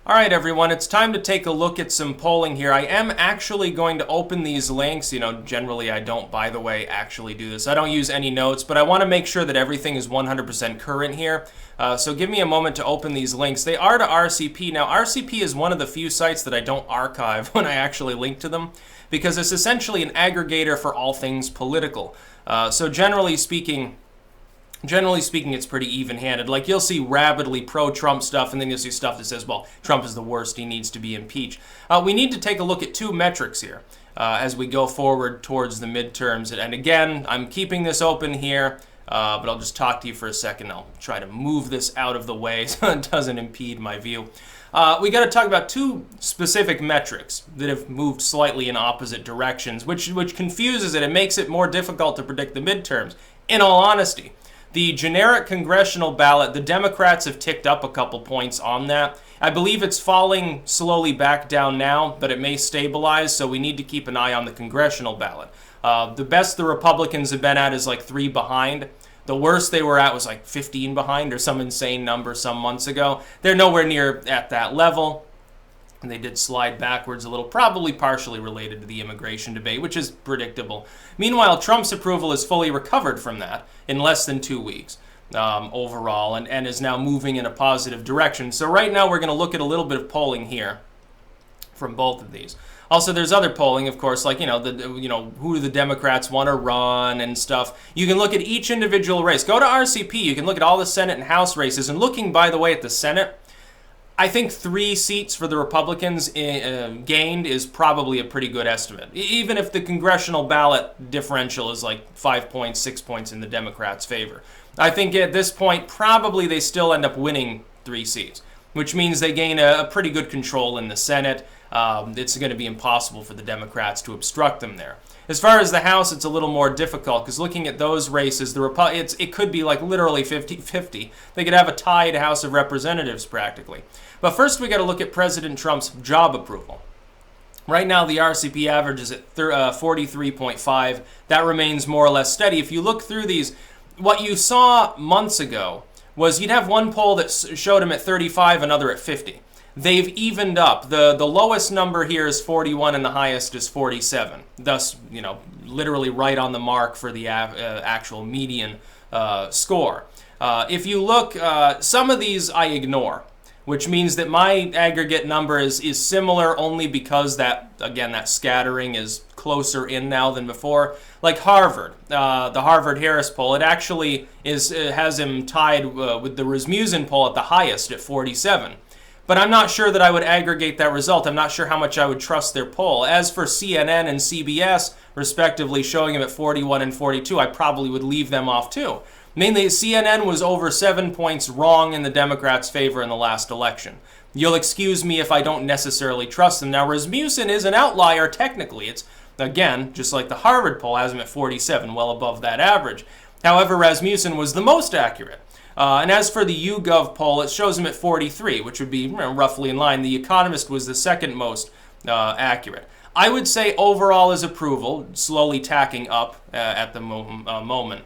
All right, everyone, it's time to take a look at some polling here. I am actually going to open these links. Generally I don't, by the way, actually do this. I don't use any notes, but I want to make sure that everything is 100% current here. So give me a moment to open these links. They are to RCP. Now, RCP is one of the few sites that I don't archive when I actually link to them, because it's essentially an aggregator for all things political. So generally speaking, it's pretty even-handed. Like, you'll see rabidly pro-Trump stuff, and then you'll see stuff that says, well, Trump is the worst, he needs to be impeached. We need to take a look at two metrics here as we go forward towards the midterms. And again, I'm keeping this open here, but I'll just talk to you for a second. I'll try to move this out of the way so it doesn't impede my view. We got to talk about two specific metrics that have moved slightly in opposite directions, which confuses it and makes it more difficult to predict the midterms, in all honesty. The generic congressional ballot, the Democrats have ticked up a couple points on that. I believe it's falling slowly back down now, but it may stabilize, so we need to keep an eye on the congressional ballot. The best the Republicans have been at is like 3 behind. The worst they were at was like 15 behind or some insane number some months ago. They're nowhere near at that level. And they did slide backwards a little, probably partially related to the immigration debate, which is predictable. Meanwhile, Trump's approval is fully recovered from that in less than 2 weeks overall, and is now moving in a positive direction. So right now we're going to look at a little bit of polling here from both of these. Also, there's other polling, of course, like, who do the Democrats want to run and stuff. You can look at each individual race. Go to RCP. You can look at all the Senate and House races. And looking, by the way, at the Senate, I think 3 seats for the Republicans gained is probably a pretty good estimate, even if the congressional ballot differential is like 5 points, 6 points in the Democrats' favor. I think at this point, probably they still end up winning 3 seats, which means they gain a pretty good control in the Senate. It's going to be impossible for the Democrats to obstruct them there. As far as the House, it's a little more difficult, because looking at those races, it could be like literally 50-50. They could have a tied House of Representatives practically. But first, we got to look at President Trump's job approval. Right now, the RCP average is at 43.5. That remains more or less steady. If you look through these, what you saw months ago was you'd have one poll that showed him at 35, another at 50. They've evened up. The lowest number here is 41 and the highest is 47. Thus, literally right on the mark for the actual median score. If you look, some of these I ignore, which means that my aggregate number is similar only because that scattering is closer in now than before. Like Harvard, the Harvard-Harris poll, it actually has him tied with the Rasmussen poll at the highest at 47. But I'm not sure that I would aggregate that result. I'm not sure how much I would trust their poll. As for CNN and CBS, respectively, showing him at 41 and 42, I probably would leave them off too. Mainly, CNN was over 7 points wrong in the Democrats' favor in the last election. You'll excuse me if I don't necessarily trust them. Now, Rasmussen is an outlier technically. It's, again, just like the Harvard poll has him at 47, well above that average. However, Rasmussen was the most accurate. And as for the YouGov poll, it shows him at 43, which would be roughly in line. The Economist was the second most accurate. I would say overall his approval, slowly tacking up at the moment,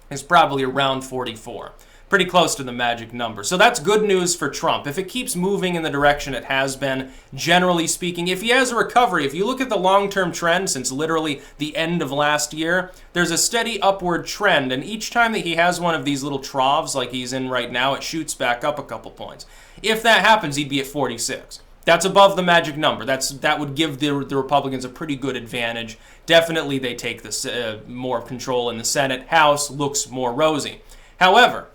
is probably around 44. Pretty close to the magic number. So that's good news for Trump. If it keeps moving in the direction it has been, generally speaking, if he has a recovery, if you look at the long-term trend since literally the end of last year, there's a steady upward trend, and each time that he has one of these little troughs like he's in right now, it shoots back up a couple points. If that happens, he'd be at 46. That's above the magic number. That would give the Republicans a pretty good advantage. Definitely they take more control in the Senate. House looks more rosy. However,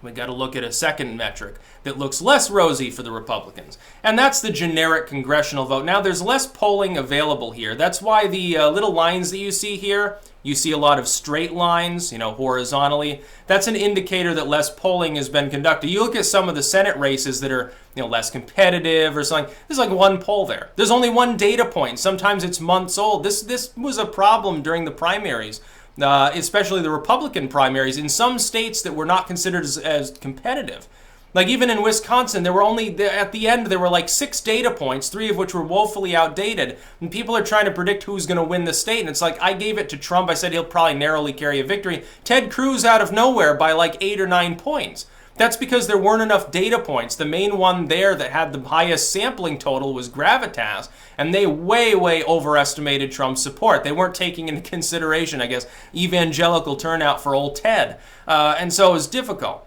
we got to look at a second metric that looks less rosy for the Republicans, and that's the generic congressional vote. Now, there's less polling available here. That's why the little lines that you see here, you see a lot of straight lines, horizontally. That's an indicator that less polling has been conducted. You look at some of the Senate races that are, less competitive or something. There's like one poll there. There's only one data point. Sometimes it's months old. This was a problem during the primaries. Especially the Republican primaries, in some states that were not considered as competitive. Like even in Wisconsin, there were at the end, there were like 6 data points, 3 of which were woefully outdated. And people are trying to predict who's going to win the state. And it's like, I gave it to Trump. I said he'll probably narrowly carry a victory. Ted Cruz out of nowhere by like 8 or 9 points. That's because there weren't enough data points. The main one there that had the highest sampling total was Gravitas, and they way overestimated Trump's support. They weren't taking into consideration, I guess, evangelical turnout for old Ted. And so it was difficult.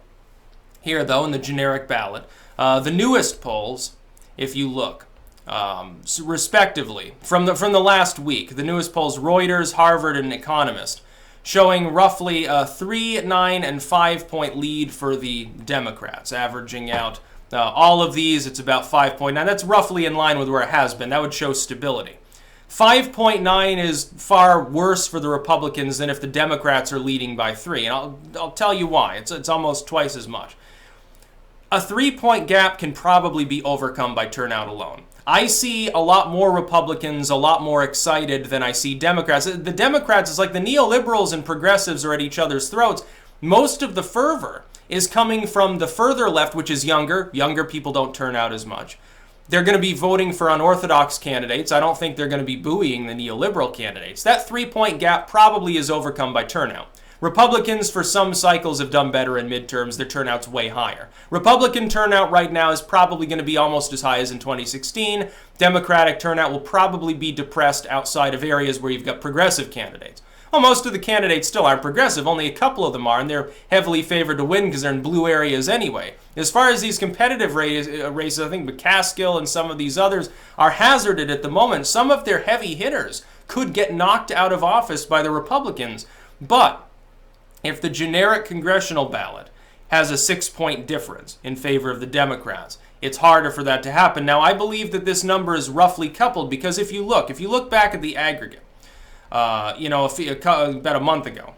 Here, though, in the generic ballot, the newest polls, if you look, respectively, from the last week, the newest polls, Reuters, Harvard, and Economist, showing roughly a 3, 9, and 5-point lead for the Democrats, averaging out all of these. It's about 5.9. That's roughly in line with where it has been. That would show stability. 5.9 is far worse for the Republicans than if the Democrats are leading by 3, and I'll tell you why. It's almost twice as much. A 3-point gap can probably be overcome by turnout alone. I see a lot more Republicans, a lot more excited than I see Democrats. The Democrats, it's like the neoliberals and progressives are at each other's throats. Most of the fervor is coming from the further left, which is younger. Younger people don't turn out as much. They're going to be voting for unorthodox candidates. I don't think they're going to be buoying the neoliberal candidates. That 3-point gap probably is overcome by turnout. Republicans, for some cycles, have done better in midterms. Their turnout's way higher. Republican turnout right now is probably going to be almost as high as in 2016. Democratic turnout will probably be depressed outside of areas where you've got progressive candidates. Well, most of the candidates still aren't progressive. Only a couple of them are, and they're heavily favored to win because they're in blue areas anyway. As far as these competitive races, I think McCaskill and some of these others are hazarded at the moment. Some of their heavy hitters could get knocked out of office by the Republicans, but if the generic congressional ballot has a 6-point difference in favor of the Democrats, it's harder for that to happen. Now, I believe that this number is roughly coupled because if you look back at the aggregate, about a month ago,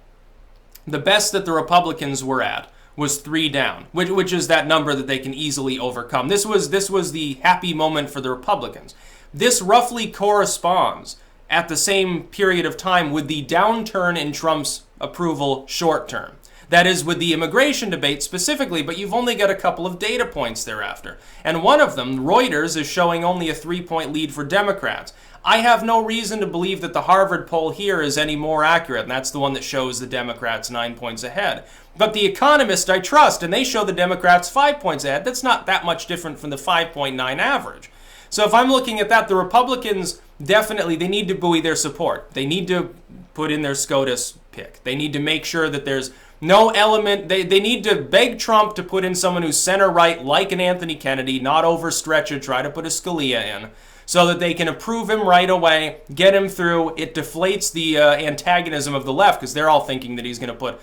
the best that the Republicans were at was 3 down, which is that number that they can easily overcome. This was the happy moment for the Republicans. This roughly corresponds at the same period of time with the downturn in Trump's approval short term. That is with the immigration debate specifically, but you've only got a couple of data points thereafter. And one of them, Reuters, is showing only a 3-point lead for Democrats. I have no reason to believe that the Harvard poll here is any more accurate, and that's the one that shows the Democrats 9 points ahead. But the Economist I trust, and they show the Democrats 5 points ahead. That's not that much different from the 5.9 average. So if I'm looking at that, the Republicans definitely, they need to buoy their support. They need to put in their SCOTUS pick. They need to make sure that there's no element. They need to beg Trump to put in someone who's center-right, like an Anthony Kennedy, not overstretch it, try to put a Scalia in, so that they can approve him right away, get him through. It deflates the antagonism of the left, because they're all thinking that he's going to put,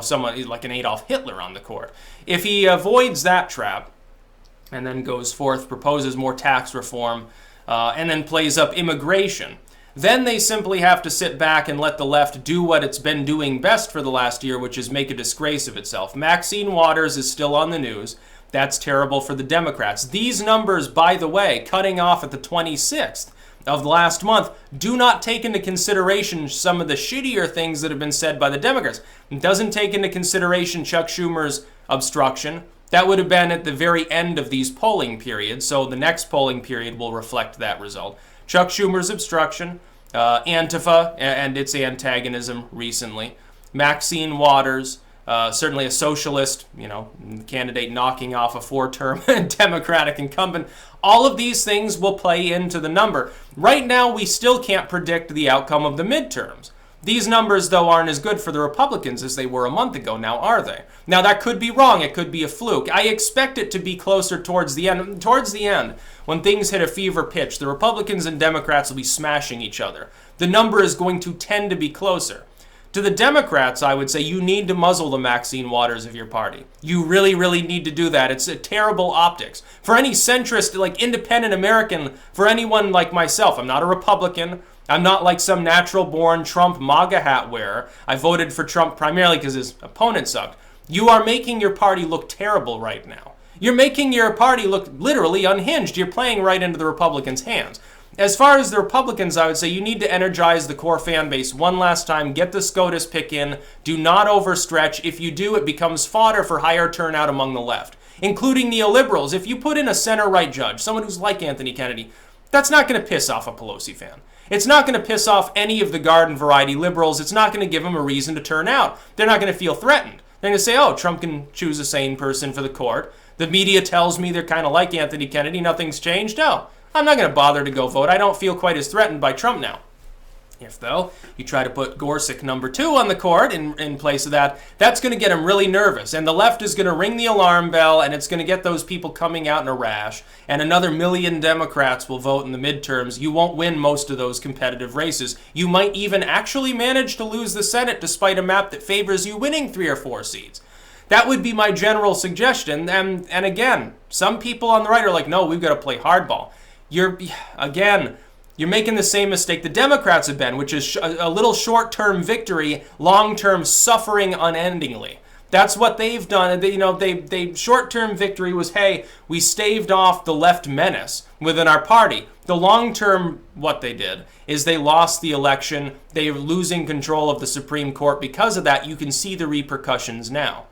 someone like an Adolf Hitler on the court. If he avoids that trap, and then goes forth, proposes more tax reform, and then plays up immigration, then they simply have to sit back and let the left do what it's been doing best for the last year, which is make a disgrace of itself. Maxine Waters is still on the news. That's terrible for the Democrats. These numbers, by the way, cutting off at the 26th of last month, do not take into consideration some of the shittier things that have been said by the Democrats. It doesn't take into consideration Chuck Schumer's obstruction. That would have been at the very end of these polling periods, so the next polling period will reflect that result. Chuck Schumer's obstruction, Antifa and its antagonism recently, Maxine Waters, certainly a socialist, candidate knocking off a 4-term Democratic incumbent. All of these things will play into the number. Right now, we still can't predict the outcome of the midterms. These numbers, though, aren't as good for the Republicans as they were a month ago, now are they? Now, that could be wrong. It could be a fluke. I expect it to be closer towards the end. Towards the end, when things hit a fever pitch, the Republicans and Democrats will be smashing each other. The number is going to tend to be closer. To the Democrats, I would say you need to muzzle the Maxine Waters of your party. You really, really need to do that. It's a terrible optics. For any centrist, independent American, for anyone like myself, I'm not a Republican. I'm not like some natural-born Trump MAGA hat wearer. I voted for Trump primarily because his opponent sucked. You are making your party look terrible right now. You're making your party look literally unhinged. You're playing right into the Republicans' hands. As far as the Republicans, I would say you need to energize the core fan base one last time. Get the SCOTUS pick in. Do not overstretch. If you do, it becomes fodder for higher turnout among the left, including neoliberals. If you put in a center-right judge, someone who's like Anthony Kennedy, that's not going to piss off a Pelosi fan. It's not going to piss off any of the garden variety liberals. It's not going to give them a reason to turn out. They're not going to feel threatened. They're going to say, oh, Trump can choose a sane person for the court. The media tells me they're kind of like Anthony Kennedy. Nothing's changed. No, I'm not going to bother to go vote. I don't feel quite as threatened by Trump now. If, though, you try to put Gorsuch number 2 on the court in place of that, that's going to get him really nervous. And the left is going to ring the alarm bell, and it's going to get those people coming out in a rash. And another 1 million Democrats will vote in the midterms. You won't win most of those competitive races. You might even actually manage to lose the Senate despite a map that favors you winning 3 or 4 seats. That would be my general suggestion. And again, some people on the right are like, no, we've got to play hardball. You're making the same mistake the Democrats have been, which is a little short-term victory, long-term suffering unendingly. That's what they've done. They short-term victory was, hey, we staved off the left menace within our party. The long-term, what they did is they lost the election. They're losing control of the Supreme Court. Because of that, you can see the repercussions now.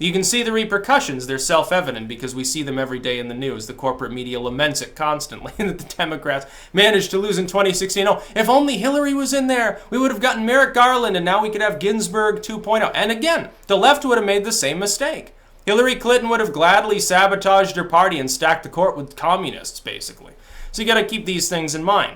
You can see the repercussions. They're self-evident because we see them every day in the news. The corporate media laments it constantly that the Democrats managed to lose in 2016. Oh, if only Hillary was in there, we would have gotten Merrick Garland, and now we could have Ginsburg 2.0. And again, the left would have made the same mistake. Hillary Clinton would have gladly sabotaged her party and stacked the court with communists, basically. So you got to keep these things in mind.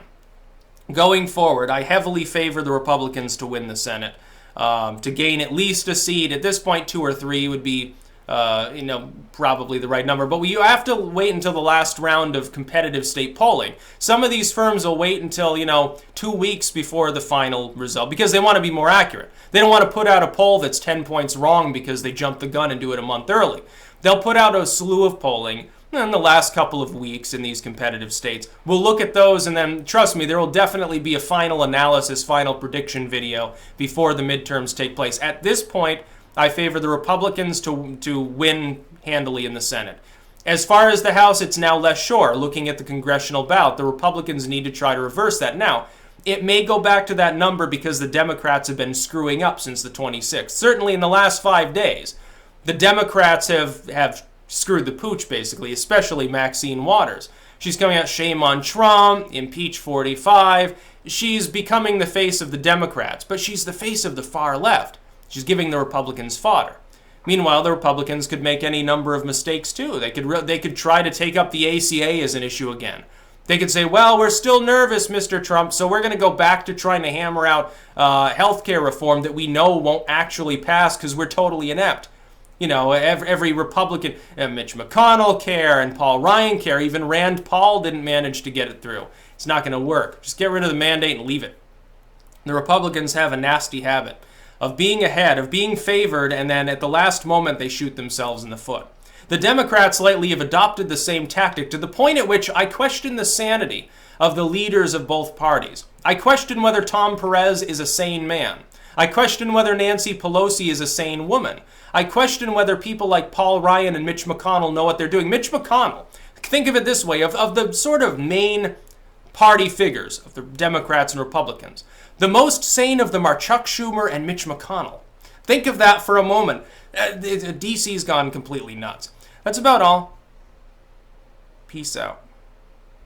Going forward, I heavily favor the Republicans to win the Senate. To gain at least a seat. At this point, 2 or 3 would be, probably the right number. But you have to wait until the last round of competitive state polling. Some of these firms will wait until, 2 weeks before the final result because they want to be more accurate. They don't want to put out a poll that's 10 points wrong because they jumped the gun and do it a month early. They'll put out a slew of polling in the last couple of weeks in these competitive states. We'll look at those, and then, trust me, there will definitely be a final analysis, final prediction video before the midterms take place. At this point, I favor the Republicans to win handily in the Senate. As far as the House, it's now less sure. Looking at the congressional ballot, the Republicans need to try to reverse that. Now, it may go back to that number because the Democrats have been screwing up since the 26th. Certainly in the last 5 days, the Democrats have screwed the pooch, basically, especially Maxine Waters. She's coming out, shame on Trump, impeach 45. She's becoming the face of the Democrats, but she's the face of the far left. She's giving the Republicans fodder. Meanwhile, the Republicans could make any number of mistakes, too. They could try to take up the ACA as an issue again. They could say, well, we're still nervous, Mr. Trump, so we're going to go back to trying to hammer out health care reform that we know won't actually pass because we're totally inept. Every Republican, Mitch McConnell care and Paul Ryan care, even Rand Paul didn't manage to get it through. It's not going to work. Just get rid of the mandate and leave it. The Republicans have a nasty habit of being ahead, of being favored, and then at the last moment they shoot themselves in the foot. The Democrats lately have adopted the same tactic to the point at which I question the sanity of the leaders of both parties. I question whether Tom Perez is a sane man. I question whether Nancy Pelosi is a sane woman. I question whether people like Paul Ryan and Mitch McConnell know what they're doing. Mitch McConnell, think of it this way, of the sort of main party figures of the Democrats and Republicans, the most sane of them are Chuck Schumer and Mitch McConnell. Think of that for a moment. DC's gone completely nuts. That's about all. Peace out.